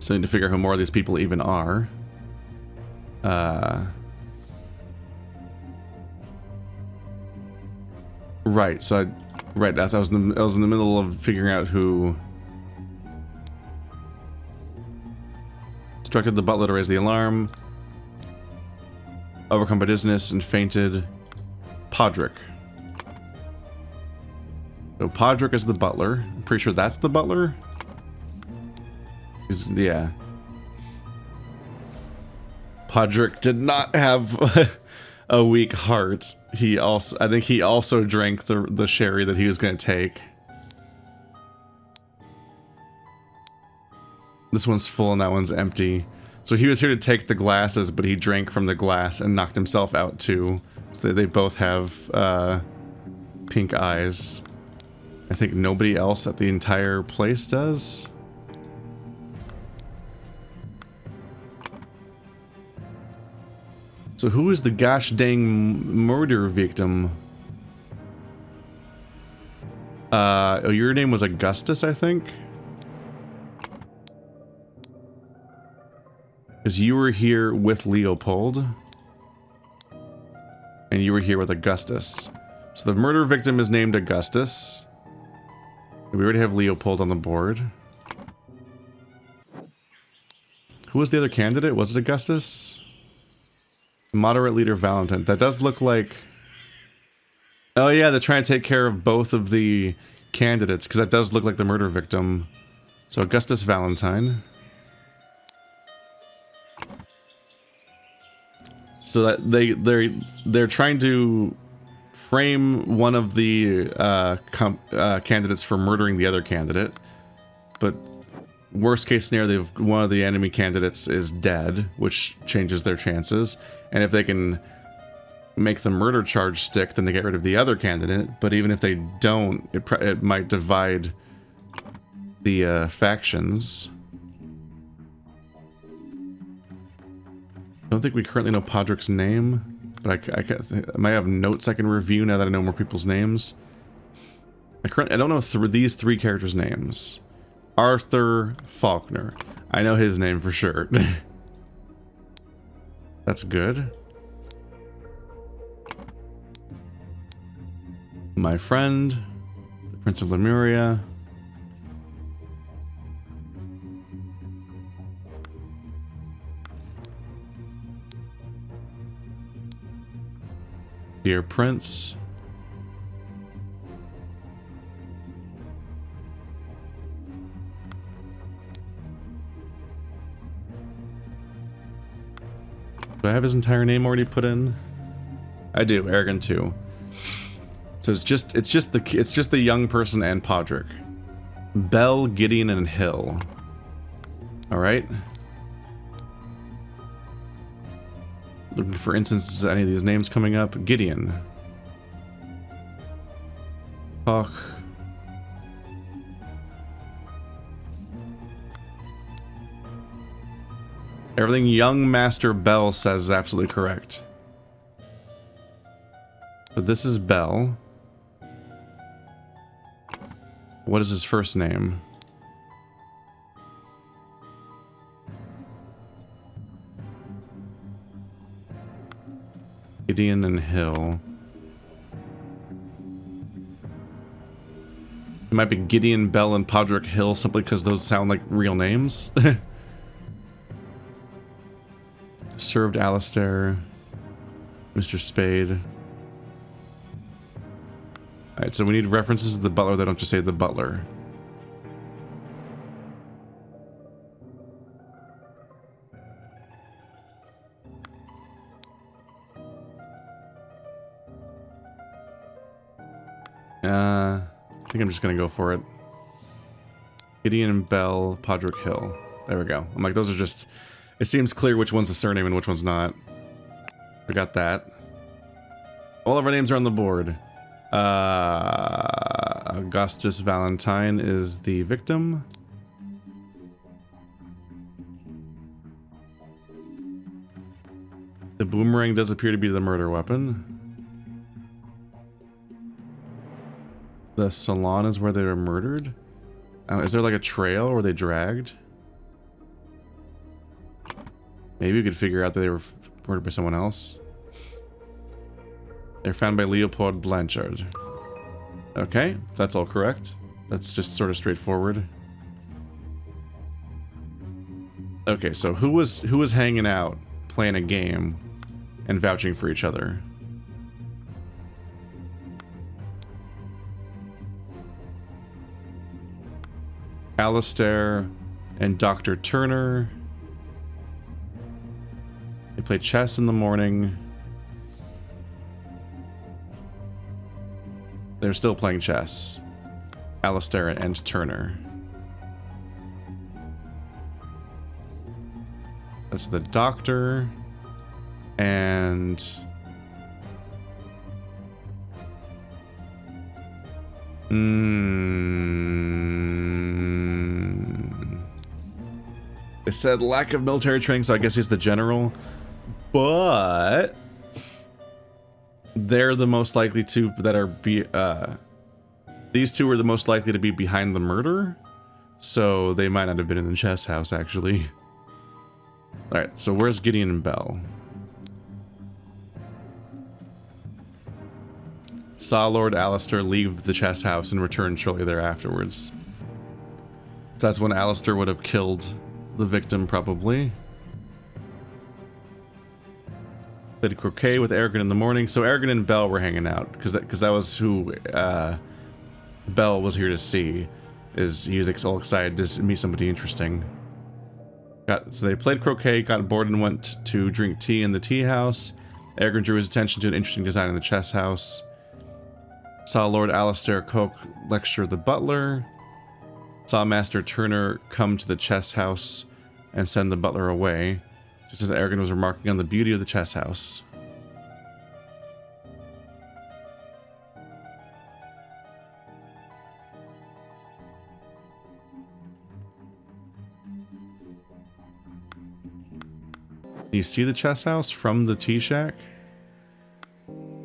So I need to figure out who more of these people even are. Right, so I was in the middle of figuring out who instructed the butler to raise the alarm, overcome by dizziness, and fainted. Podrick. So Podrick is the butler. I'm pretty sure that's the butler. Yeah. Podrick did not have a weak heart. I think he also drank the sherry that he was going to take. This one's full and that one's empty. So he was here to take the glasses, but he drank from the glass and knocked himself out too. So they both have pink eyes. I think nobody else at the entire place does. So who is the gosh dang murder victim? Oh, your name was Augustus, I think? Because you were here with Leopold. And you were here with Augustus. So the murder victim is named Augustus. We already have Leopold on the board. Who was the other candidate? Was it Augustus? Moderate leader Valentine. That does look like... Oh yeah, they're trying to take care of both of the candidates, because that does look like the murder victim. So Augustus Valentine. So that they're trying to frame one of the candidates for murdering the other candidate, but worst case scenario, one of the enemy candidates is dead, which changes their chances. And if they can make the murder charge stick, then they get rid of the other candidate. But even if they don't, it might divide the factions. I don't think we currently know Podrick's name, but I might have notes I can review now that I know more people's names. I don't know these three characters' names. Arthur Faulkner. I know his name for sure. That's good. My friend, the Prince of Lemuria. Dear Prince. Do I have his entire name already put in? I do, Aragon 2. So it's just the young person and Podrick. Bell, Gideon, and Hill. All right. Looking for instances of any of these names coming up. Gideon. Koch. Everything young Master Bell says is absolutely correct. But this is Bell. What is his first name? Gideon and Hill. It might be Gideon, Bell, and Podrick Hill simply because those sound like real names. Served Alistair. Mr. Spade. Alright, so we need references to the butler that don't just say the butler. I think I'm just gonna go for it. Gideon and Bell, Podrick Hill. There we go. I'm like, those are just... It seems clear which one's the surname and which one's not. Forgot that. All of our names are on the board. Augustus Valentine is the victim. The boomerang does appear to be the murder weapon. The salon is where they were murdered. Is there like a trail where they dragged? Maybe we could figure out that they were murdered by someone else. They're found by Leopold Blanchard. Okay, if that's all correct. That's just sort of straightforward. Okay, so who was hanging out, playing a game, and vouching for each other? Alistair and Dr. Turner. They play chess in the morning. They're still playing chess. Alistair and Turner. That's the doctor. And... They said lack of military training, so I guess he's the general. But... they're the most likely to these two are the most likely to be behind the murder, so they might not have been in the chest house actually. All right, so where's Gideon and Bell? Saw Lord Alistair leave the chest house and return shortly thereafterwards. So that's when Alistair would have killed the victim, probably. Played croquet with Aragon in the morning. So Aragon and Bell were hanging out because that was who Bell was here to see. He was all excited to meet somebody interesting. So they played croquet, got bored, and went to drink tea in the tea house. Aragon drew his attention to an interesting design in the chess house. Saw Lord Alistair Coke lecture the butler. Saw Master Turner come to the chess house and send the butler away, just as Aragon was remarking on the beauty of the chess house. Do you see the chess house from the tea shack?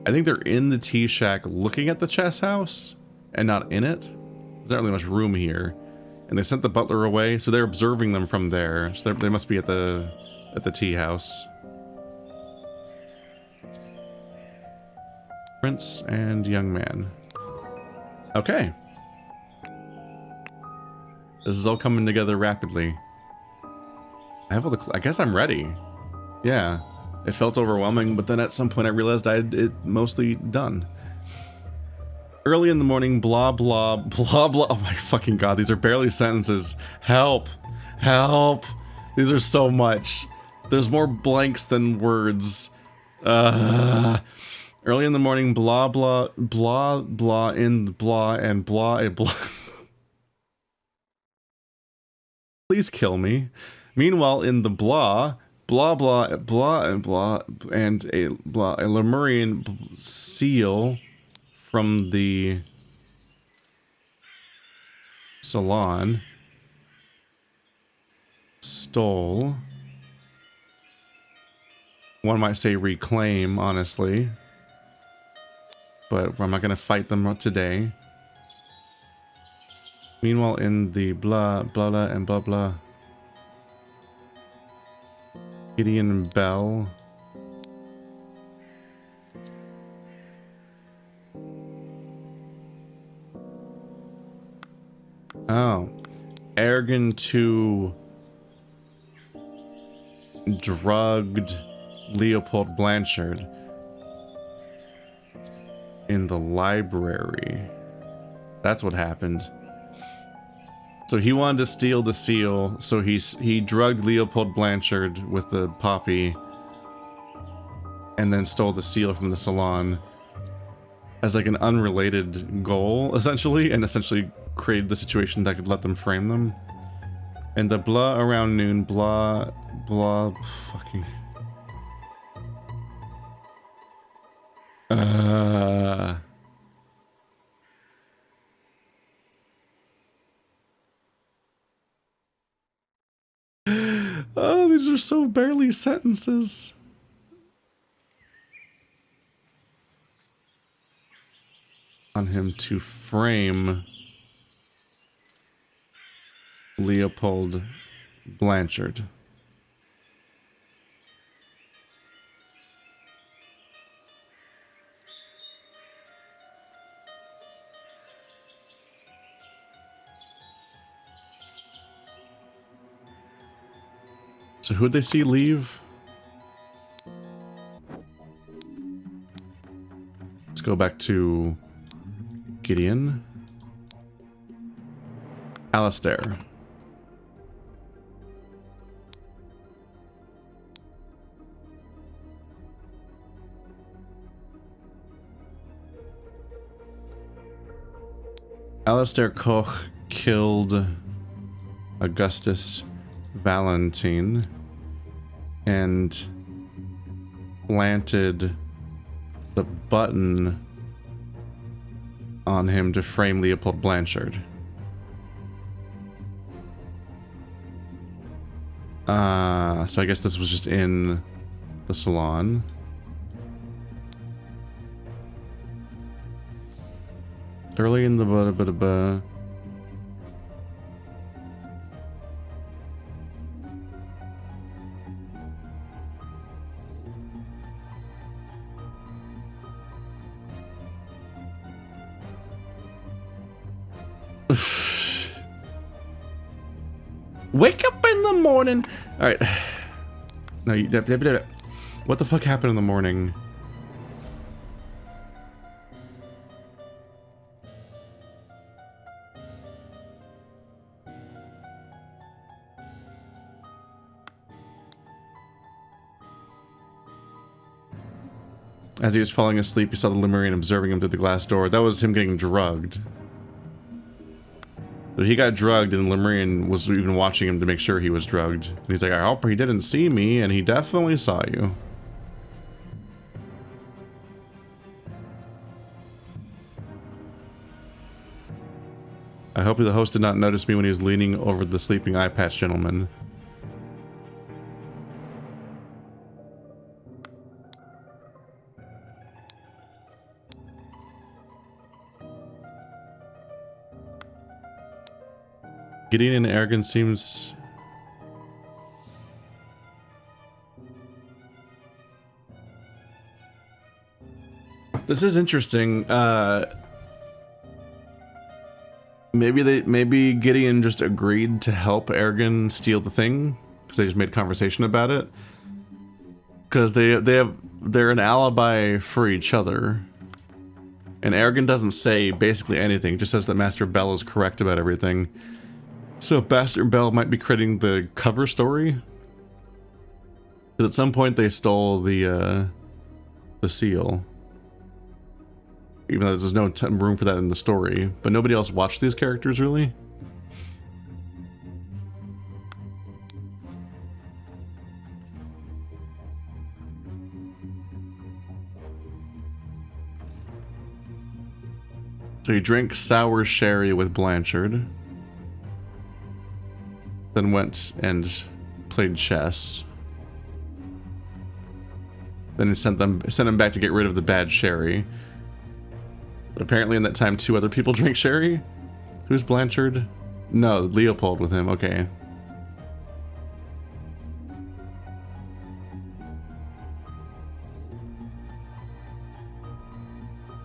I think they're in the tea shack looking at the chess house and not in it. There's not really much room here. And they sent the butler away, so they're observing them from there. So they must be at the tea house. Prince and young man. Okay. This is all coming together rapidly. I have all the... I guess I'm ready. Yeah. It felt overwhelming, but then at some point I realized I had it mostly done. Early in the morning, blah, blah, blah, blah. Oh my fucking god, these are barely sentences. Help. Help. These are so much. There's more blanks than words. Early in the morning, blah, blah, blah, blah, in blah, and blah, and blah. Please kill me. Meanwhile, in the blah, blah, blah, blah, and blah, and a Lemurian seal from the salon stole. One might say reclaim, honestly. But I'm not going to fight them today. Meanwhile, in the blah, blah, blah, and blah, blah. Gideon and Bell. Oh. Aragon to drugged Leopold Blanchard in the library. That's what happened. So he wanted to steal the seal, so he drugged Leopold Blanchard with the poppy and then stole the seal from the salon as like an unrelated goal, essentially, and essentially created the situation that could let them frame them. And the blah around noon, blah, blah, fucking... Oh, these are so barely sentences. On him to frame Leopold Blanchard. So who'd they see leave? Let's go back to Gideon. Alistair. Alistair Koch killed Augustus Valentine and planted the button on him to frame Leopold Blanchard. So I guess this was just in the salon. Early in the wake up in the morning. All right. No, you. What the fuck happened in the morning? As he was falling asleep, he saw the Lemurian observing him through the glass door. That was him getting drugged. So he got drugged, and the Lemurian was even watching him to make sure he was drugged. And he's like, I hope he didn't see me, and he definitely saw you. I hope the host did not notice me when he was leaning over the sleeping eye patch gentleman. Gideon and Arrogant seems... This is interesting. Maybe Gideon just agreed to help Arrogant steal the thing because they just made conversation about it. Because they're an alibi for each other. And Arrogant doesn't say basically anything, just says that Master Bell is correct about everything. So Master Bell might be creating the cover story. Because at some point they stole the seal. Even though there's no room for that in the story. But nobody else watched these characters, really? So he drank sour sherry with Blanchard. Then went and played chess. Then he sent him back to get rid of the bad sherry. But apparently in that time 2 other people drank sherry? Who's Blanchard? No, Leopold with him, okay.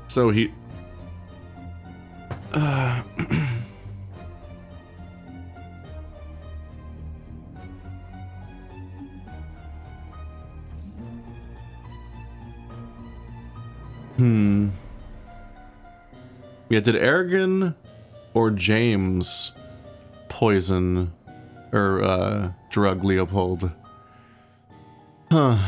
So he... Yeah, did Aragon or James poison or drug Leopold? Huh.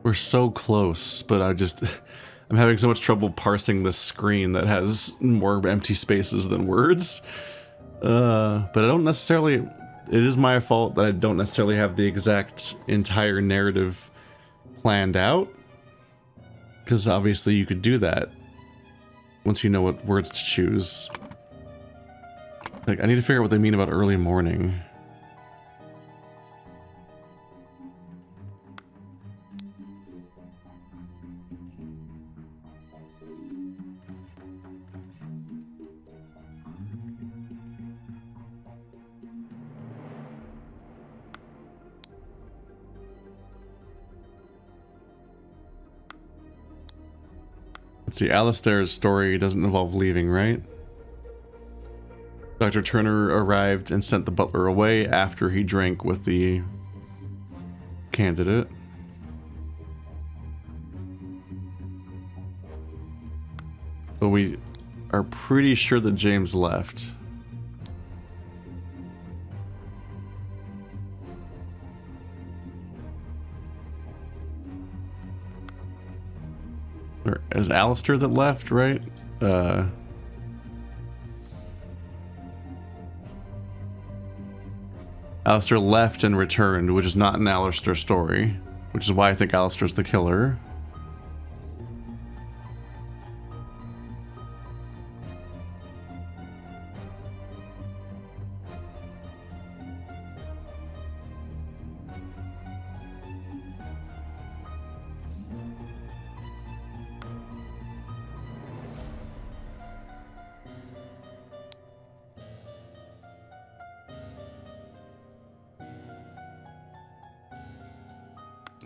We're so close, but I'm having so much trouble parsing this screen that has more empty spaces than words. But I don't necessarily... It is my fault that I don't necessarily have the exact entire narrative planned out. Because obviously you could do that once you know what words to choose. Like, I need to figure out what they mean about early morning. Let's see, Alistair's story doesn't involve leaving, right? Dr. Turner arrived and sent the butler away after he drank with the candidate. But we are pretty sure that James left. Or is Alistair that left, right? Alistair left and returned, which is not an Alistair story, which is why I think Alistair's the killer.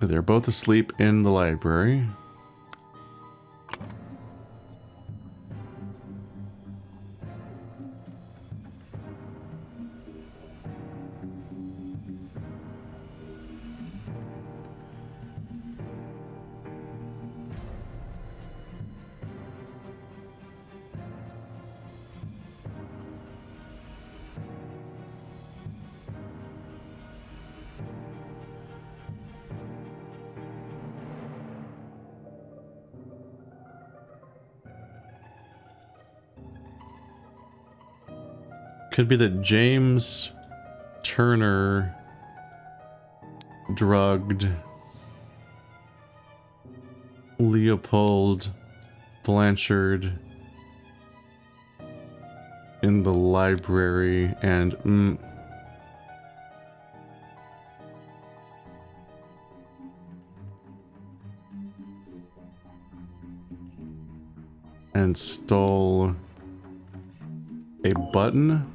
They're both asleep in the library. Could be that James Turner drugged Leopold Blanchard in the library and stole a button.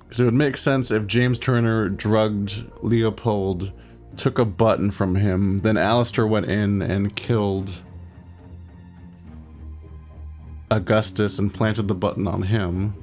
Because it would make sense if James Turner drugged Leopold, took a button from him, then Alistair went in and killed Augustus and planted the button on him.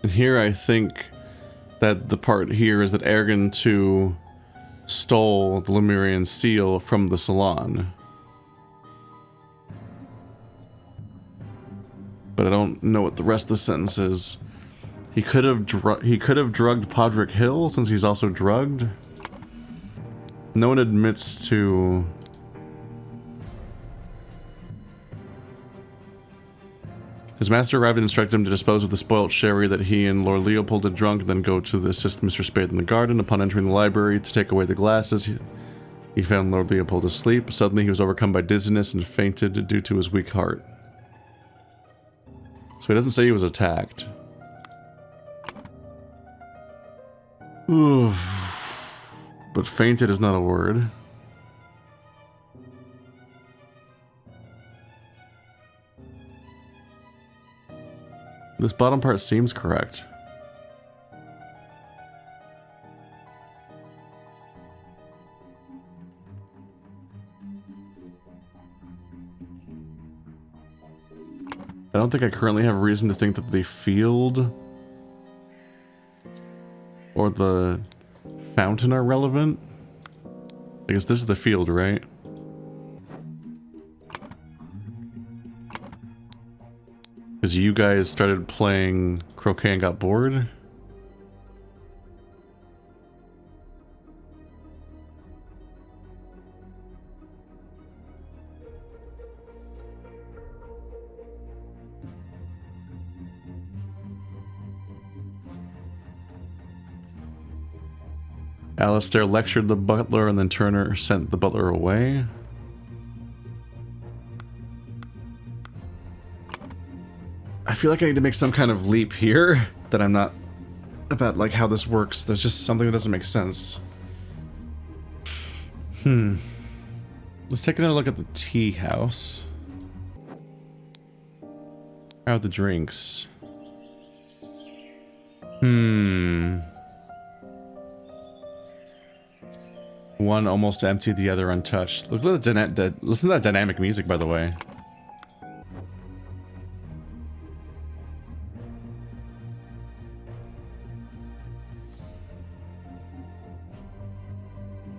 And here I think that the part here is that Ergen 2 stole the Lemurian seal from the salon. But I don't know what the rest of the sentence is. He could have drugged Podrick Hill since he's also drugged. No one admits to... His master arrived and instructed him to dispose of the spoilt sherry that he and Lord Leopold had drunk, and then go to assist Mr. Spade in the garden. Upon entering the library to take away the glasses, he found Lord Leopold asleep. Suddenly he was overcome by dizziness and fainted due to his weak heart. So he doesn't say he was attacked. Oof. But fainted is not a word. This bottom part seems correct. I don't think I currently have reason to think that the field or the fountain are relevant. I guess this is the field, right? Because you guys started playing croquet and got bored? Alistair lectured the butler and then Turner sent the butler away. I feel like I need to make some kind of leap here that I'm not about like how this works. There's just something that doesn't make sense. Let's take another look at the tea house. How are the drinks? One almost empty, the other untouched. Look at the listen to that dynamic music, by the way.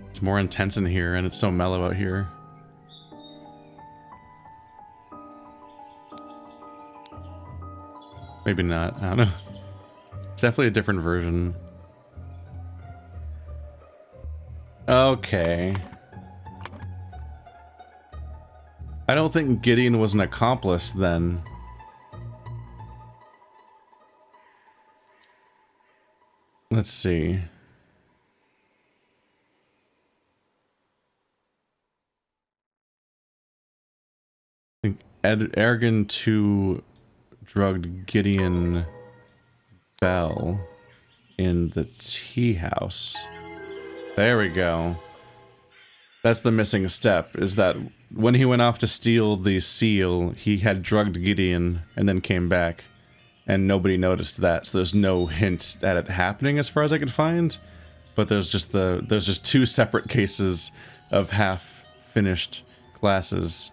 It's more intense in here, and it's so mellow out here. Maybe not. I don't know. It's definitely a different version. Okay. I don't think Gideon was an accomplice then. Let's see. I think Ergen 2 drugged Gideon Bell in the tea house. There we go. That's the missing step, is that when he went off to steal the seal, he had drugged Gideon and then came back. And nobody noticed that, so there's no hint at it happening as far as I could find. But there's just two separate cases of half-finished glasses.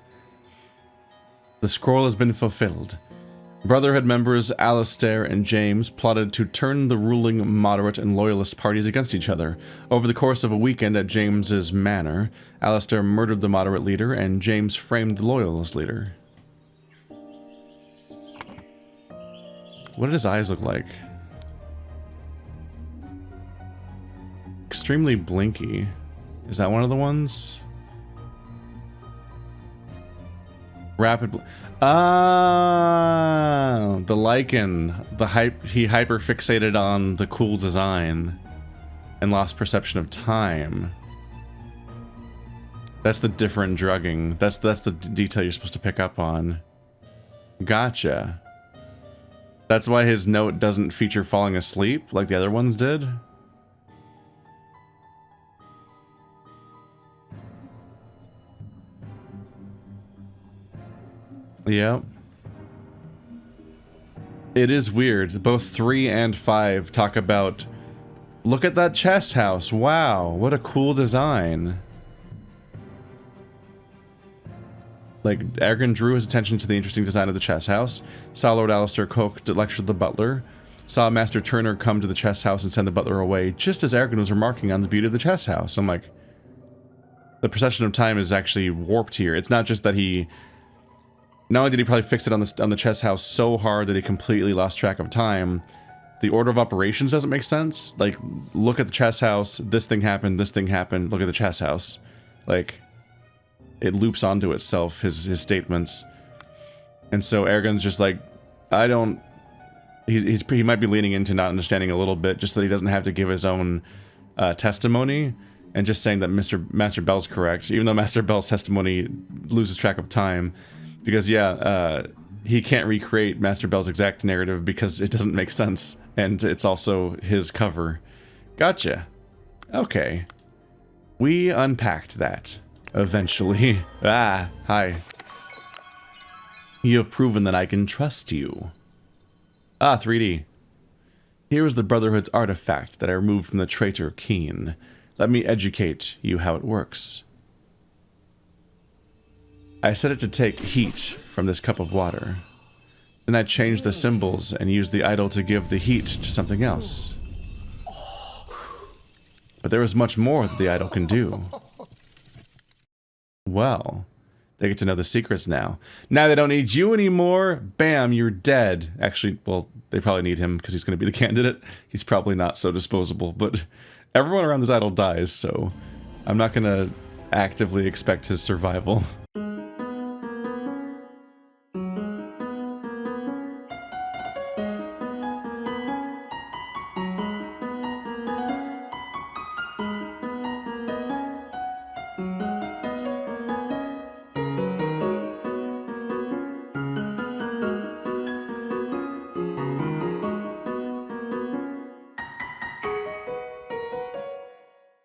The scroll has been fulfilled. Brotherhood members Alistair and James plotted to turn the ruling moderate and loyalist parties against each other. Over the course of a weekend at James's manor, Alistair murdered the moderate leader and James framed the loyalist leader. What did his eyes look like? Extremely blinky. Is that one of the ones? Rapid. Ah, the lichen. He hyper-fixated on the cool design and lost perception of time. That's the different drugging. That's the detail you're supposed to pick up on. Gotcha. That's why his note doesn't feature falling asleep like the other ones did. Yep. It is weird. Both 3 and 5 talk about, look at that chest house. Wow, what a cool design. Like, Ergen drew his attention to the interesting design of the chest house, saw Lord Alistair Coke lecture the butler, saw Master Turner come to the chest house and send the butler away, just as Ergen was remarking on the beauty of the chest house. I'm like, the perception of time is actually warped here. It's not just that he... Not only did he probably fix it on the chess house so hard that he completely lost track of time, the order of operations doesn't make sense. Like, look at the chess house, this thing happened, look at the chess house. Like, it loops onto itself, his statements. And so Ergen's just like, I don't... He might be leaning into not understanding a little bit, just so that he doesn't have to give his own testimony, and just saying that Master Bell's correct, even though Master Bell's testimony loses track of time. Because, yeah, he can't recreate Master Bell's exact narrative because it doesn't make sense. And it's also his cover. Gotcha. Okay. We unpacked that. Eventually. Ah, hi. You have proven that I can trust you. Ah, 3D. Here is the Brotherhood's artifact that I removed from the traitor Keen. Let me educate you how it works. I set it to take heat from this cup of water. Then I changed the symbols and used the idol to give the heat to something else. But there is much more that the idol can do. Well, They get to know the secrets now. Now they don't need you anymore. Bam, you're dead. Actually, well, they probably need him because he's going to be the candidate. He's probably not so disposable, but everyone around this idol dies, so I'm not going to actively expect his survival.